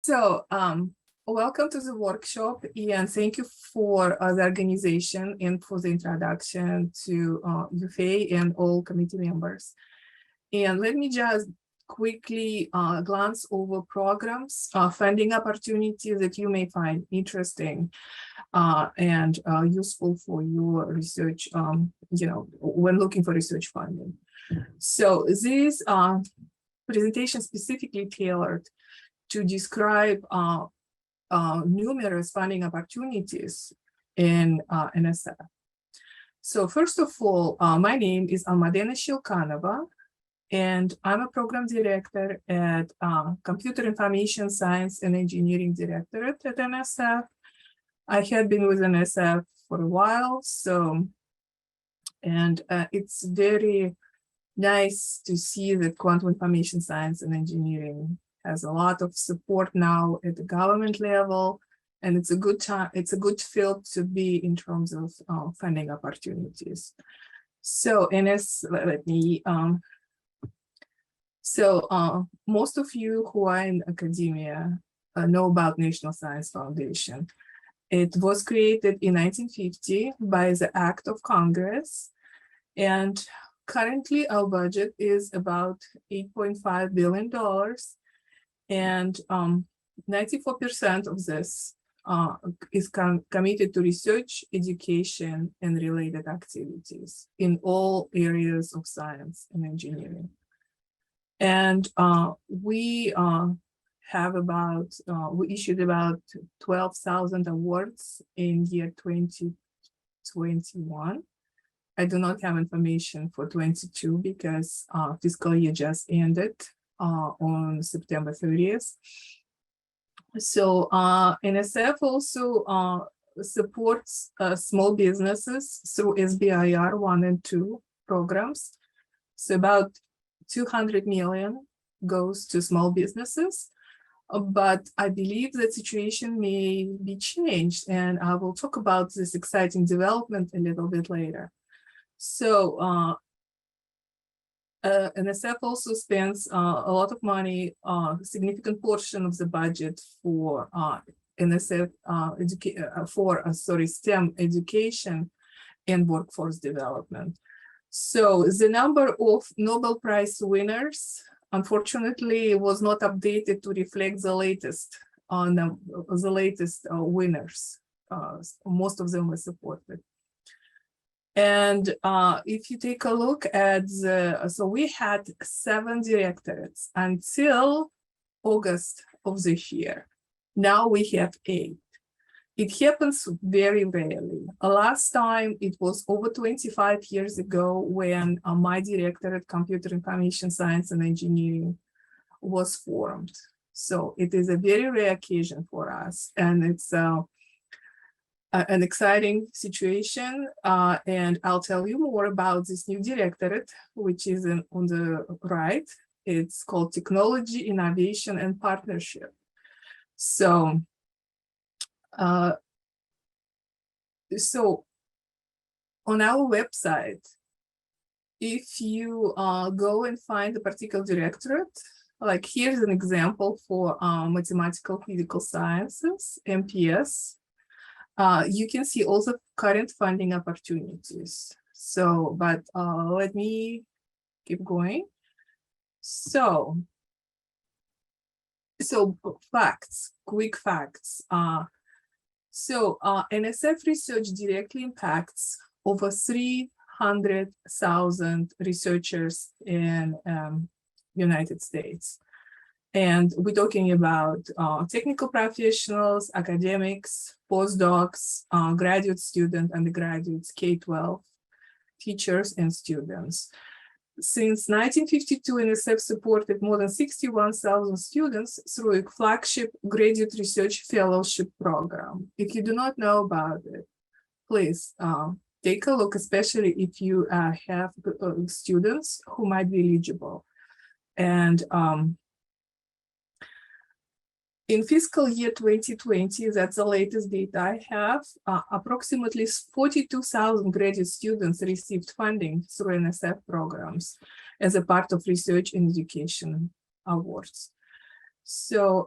So, welcome to the workshop, and thank you for the organization and for the introduction to UFA and all committee members. And let me just quickly glance over programs, funding opportunities that you may find interesting and useful for your research, when looking for research funding. So this presentation specifically tailored to describe numerous funding opportunities in NSF. So first of all, my name is Almadena Shilkanova, and I'm a program director at Computer Information Science and Engineering Directorate at NSF. I had been with NSF for a while, and it's very nice to see that quantum information science and engineering has a lot of support now at the government level, and it's a good time. It's a good field to be in terms of funding opportunities. So, most of you who are in academia know about National Science Foundation. It was created in 1950 by the Act of Congress, and currently our budget is about $8.5 billion. And 94% of this is committed to research, education, and related activities in all areas of science and engineering. And we issued about 12,000 awards in year 2021. I do not have information for 22 because fiscal year just ended on September 30th. So NSF also supports small businesses through SBIR 1 and 2 programs. So about 200 million goes to small businesses, but I believe the situation may be changed, and I will talk about this exciting development a little bit later. So NSF also spends a lot of money, significant portion of the budget for NSF STEM education and workforce development. So the number of Nobel Prize winners, unfortunately, was not updated to reflect the latest winners. Most of them were supported. And if you take a look at so we had 7 directorates until August of this year. Now we have 8. It happens very rarely. Last time it was over 25 years ago when my directorate, Computer Information Science and Engineering, was formed. So it is a very rare occasion for us, and it's an exciting situation, and I'll tell you more about this new directorate, which is on the right. It's called Technology, Innovation, and Partnership. So, on our website, if you go and find a particular directorate, like here's an example for Mathematical Physical Sciences, MPS. You can see all the current funding opportunities. So, but let me keep going. So facts, quick facts. NSF research directly impacts over 300,000 researchers in United States. And we're talking about technical professionals, academics, postdocs, graduate students, undergraduates, K-12, teachers, and students. Since 1952, NSF supported more than 61,000 students through a flagship graduate research fellowship program. If you do not know about it, please take a look, especially if you have students who might be eligible. And in fiscal year 2020, that's the latest data I have, approximately 42,000 graduate students received funding through NSF programs as a part of research and education awards. So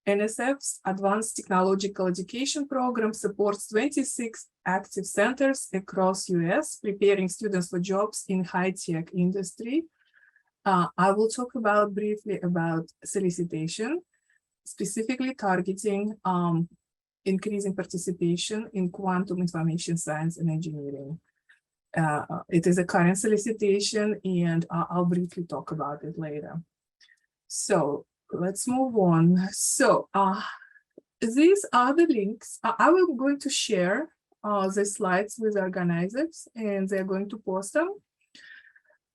NSF's Advanced Technological Education Program supports 26 active centers across US, preparing students for jobs in high-tech industry. I will talk briefly about solicitation, specifically targeting increasing participation in quantum information science and engineering. It is a current solicitation, and I'll briefly talk about it later. So let's move on. So these are the links. I will going to share the slides with organizers, and they're going to post them.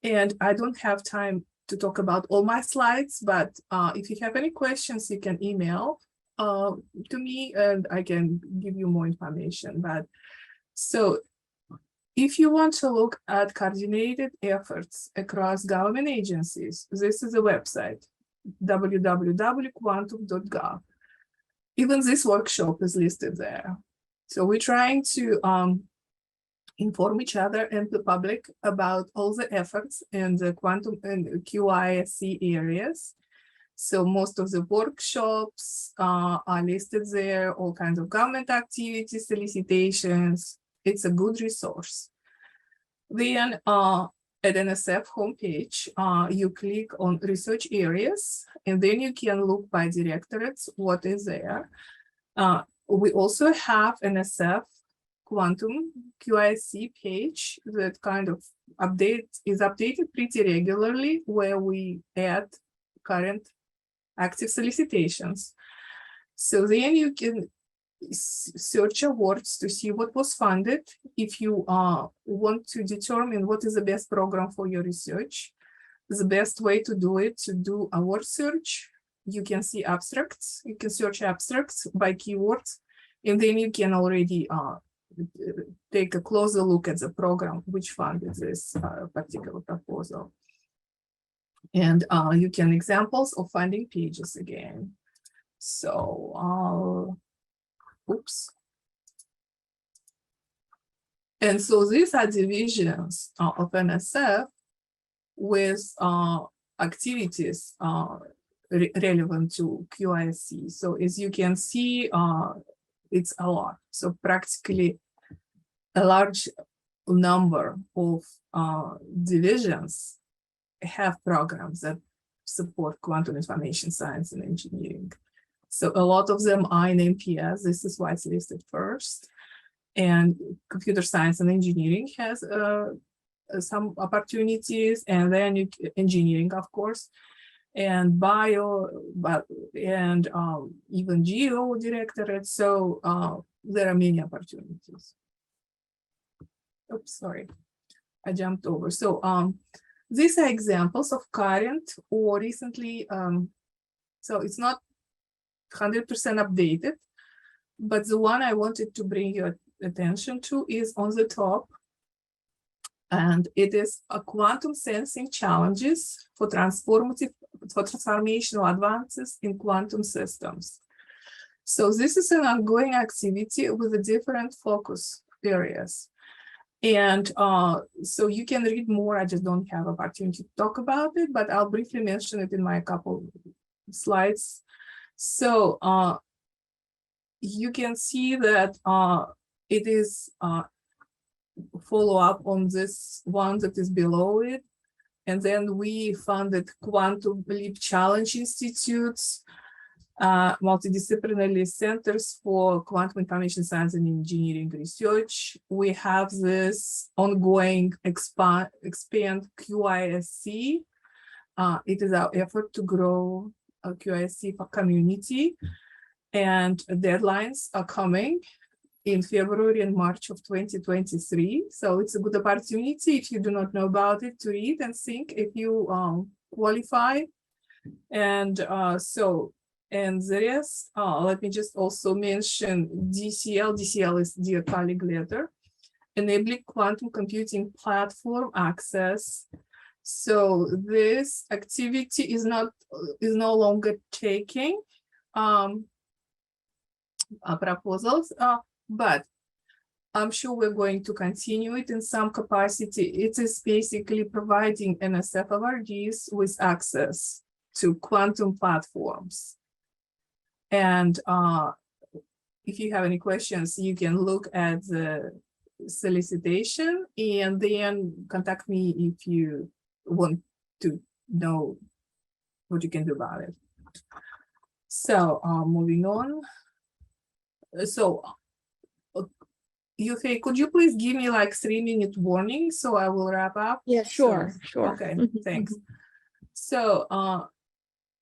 And I don't have time to talk about all my slides, but if you have any questions, you can email to me, and I can give you more information. But so if you want to look at coordinated efforts across government agencies, this is a website, www.quantum.gov. Even this workshop is listed there. So we're trying to inform each other and the public about all the efforts in the quantum and QISC areas. So most of the workshops are listed there, all kinds of government activities, solicitations. It's a good resource. Then at NSF homepage, you click on research areas, and then you can look by directorates what is there. We also have NSF Quantum QISC page that kind of is updated pretty regularly, where we add current active solicitations. So then you can search awards to see what was funded. If you want to determine what is the best program for your research, the best way to do it, to do award search, you can see abstracts. You can search abstracts by keywords, and then you can already take a closer look at the program which funded this particular proposal. And you can examples of funding pages again. So, oops. And so these are divisions of NSF with activities relevant to QISC. So as you can see, it's a lot. So practically a large number of divisions have programs that support quantum information science and engineering. So a lot of them are in MPS. This is why it's listed first. And computer science and engineering has some opportunities, and then engineering, of course, and bio, and even geo directorate. So there are many opportunities. Oops, sorry, I jumped over. So these are examples of current or recently, so it's not 100% updated, but the one I wanted to bring your attention to is on the top, and it is a quantum sensing challenges for transformational advances in quantum systems. So this is an ongoing activity with a different focus areas. And so you can read more. I just don't have opportunity to talk about it, but I'll briefly mention it in my couple slides. So you can see that it is follow up on this one that is below it. And then we funded Quantum Leap Challenge Institutes, multidisciplinary centers for quantum information science and engineering research. We have this ongoing expand QISC. It is our effort to grow a QISC community, and deadlines are coming in February and March of 2023. So it's a good opportunity, if you do not know about it, to read and think if you qualify. And and the rest, let me just also mention DCL. DCL is Dear Colleague Letter, enabling quantum computing platform access. So this activity is no longer taking proposals, but I'm sure we're going to continue it in some capacity. It is basically providing NSF awardees with access to quantum platforms. And if you have any questions, you can look at the solicitation and then contact me if you want to know what you can do about it. So moving on. So Yufei, could you please give me like 3-minute warning so I will wrap up? Yeah, sure, sure. Okay, thanks. So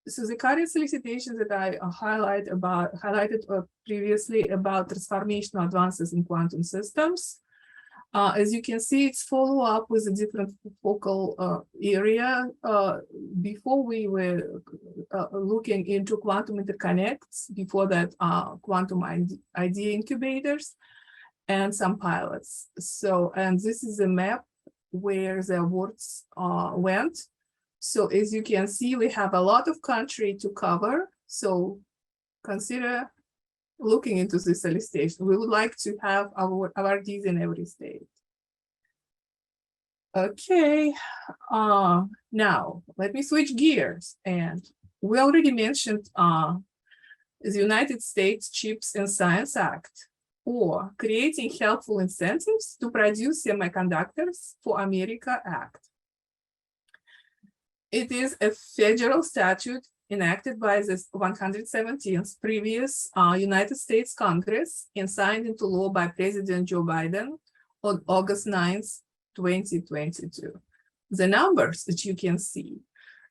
so the current solicitations that I highlighted previously about transformational advances in quantum systems, as you can see, it's follow up with a different focal area. Before we were looking into quantum interconnects, before that quantum idea incubators and some pilots. So, and this is a map where the awards went. So as you can see, we have a lot of country to cover. So consider looking into this solicitation. We would like to have our awardees in every state. Okay, now let me switch gears. And we already mentioned the United States Chips and Science Act, or Creating Helpful Incentives to Produce Semiconductors for America Act. It is a federal statute enacted by the 117th previous United States Congress and signed into law by President Joe Biden on August 9th, 2022. The numbers that you can see,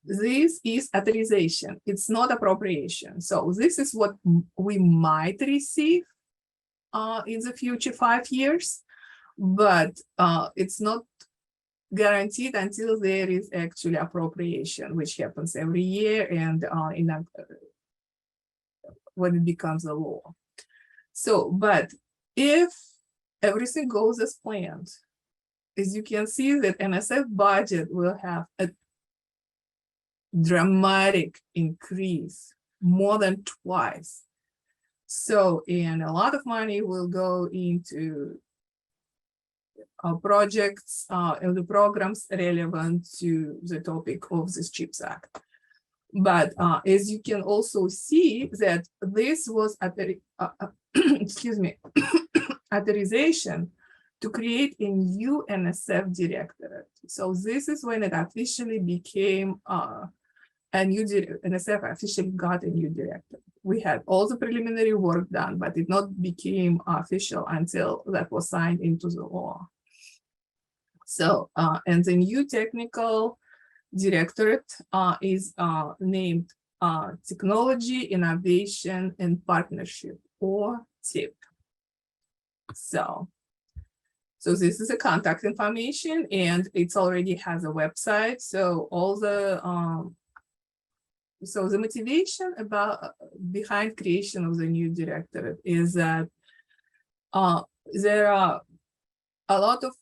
this is authorization. It's not appropriation. So this is what we might receive in the future 5 years, but it's not guaranteed until there is actually appropriation, which happens every year and when it becomes a law. So, but if everything goes as planned, as you can see that NSF budget will have a dramatic increase, more than twice. So, and a lot of money will go into projects and the programs relevant to the topic of this CHIPS Act. But as you can also see that this was excuse me, authorization to create a new NSF directorate. So this is when it officially became a new NSF officially got a new director. We had all the preliminary work done, but it not became official until that was signed into the law. So, and the new technical directorate is named Technology, Innovation, and Partnership, or TIP. So this is the contact information, and it's already has a website. So all the so the motivation behind creation of the new directorate is that there are a lot of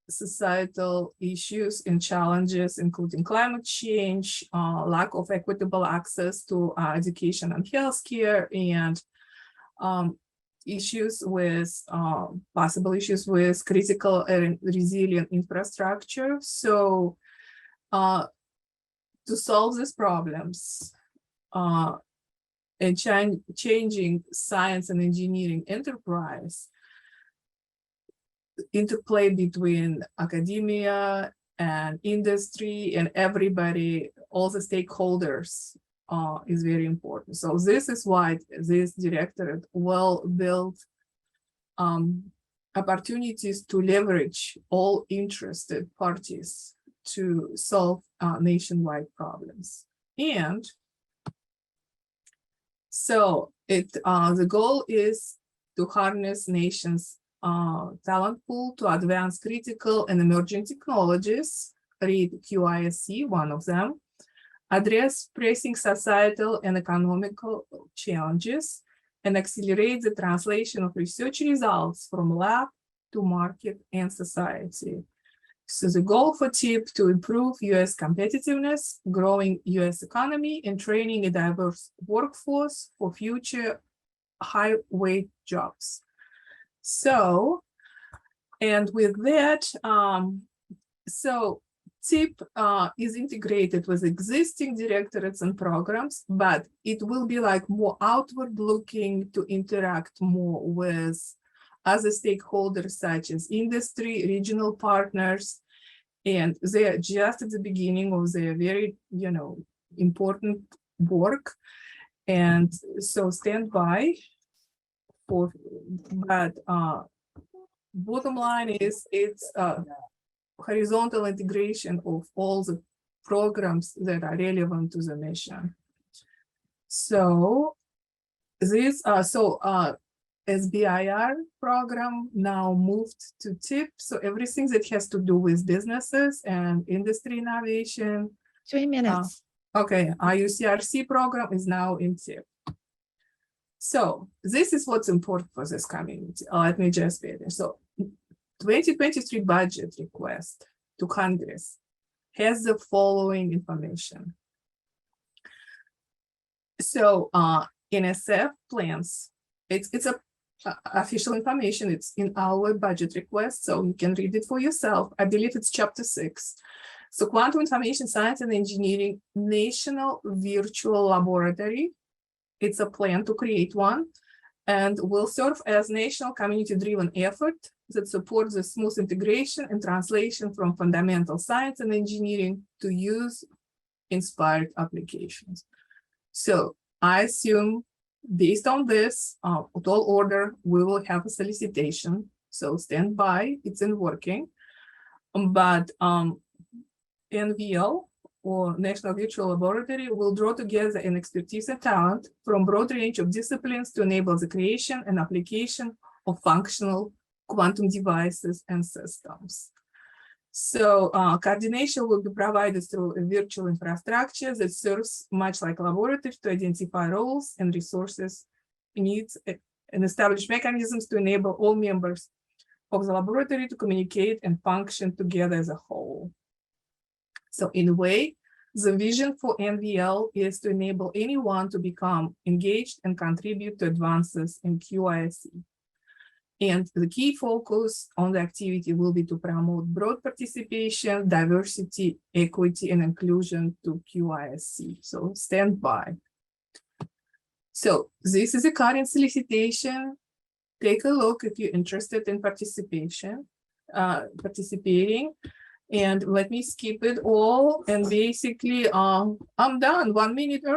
societal issues and challenges, including climate change, lack of equitable access to education and healthcare, and possible issues with critical and resilient infrastructure. So to solve these problems and changing science and engineering enterprise, interplay between academia and industry and everybody, all the stakeholders is very important. So this is why this directorate will build opportunities to leverage all interested parties to solve nationwide problems. And so the goal is to harness nations' talent pool to advance critical and emerging technologies, read QISC, one of them, address pressing societal and economical challenges, and accelerate the translation of research results from lab to market and society. So the goal for TIP to improve US competitiveness, growing US economy, and training a diverse workforce for future high-wage jobs. So, and with that, so TIP is integrated with existing directorates and programs, but it will be like more outward looking to interact more with other stakeholders such as industry, regional partners, and they're just at the beginning of their very, important work. And so stand by for, but bottom line is it's horizontal integration of all the programs that are relevant to the mission. So this, SBIR program now moved to TIP. So everything that has to do with businesses and industry innovation. 3 minutes. Okay, IUCRC program is now in TIP. So this is what's important for this community. Let me just say this. So 2023 budget request to Congress has the following information. So NSF plans, it's a official information, it's in our budget request, so you can read it for yourself. I believe it's chapter 6. So Quantum Information Science and Engineering National Virtual Laboratory. It's a plan to create one and will serve as national community-driven effort that supports the smooth integration and translation from fundamental science and engineering to use-inspired applications. So I assume based on this, tall order, we will have a solicitation. So stand by, it's in working. But NVL, or National Virtual Laboratory, will draw together an expertise and talent from a broad range of disciplines to enable the creation and application of functional quantum devices and systems. So coordination will be provided through a virtual infrastructure that serves much like a laboratory to identify roles and resources, needs, and establish mechanisms to enable all members of the laboratory to communicate and function together as a whole. So in a way, the vision for NVL is to enable anyone to become engaged and contribute to advances in QISC. And the key focus on the activity will be to promote broad participation, diversity, equity, and inclusion to QISC. So stand by. So this is a current solicitation. Take a look if you're interested in participating. And let me skip it all. And basically, I'm done 1 minute early.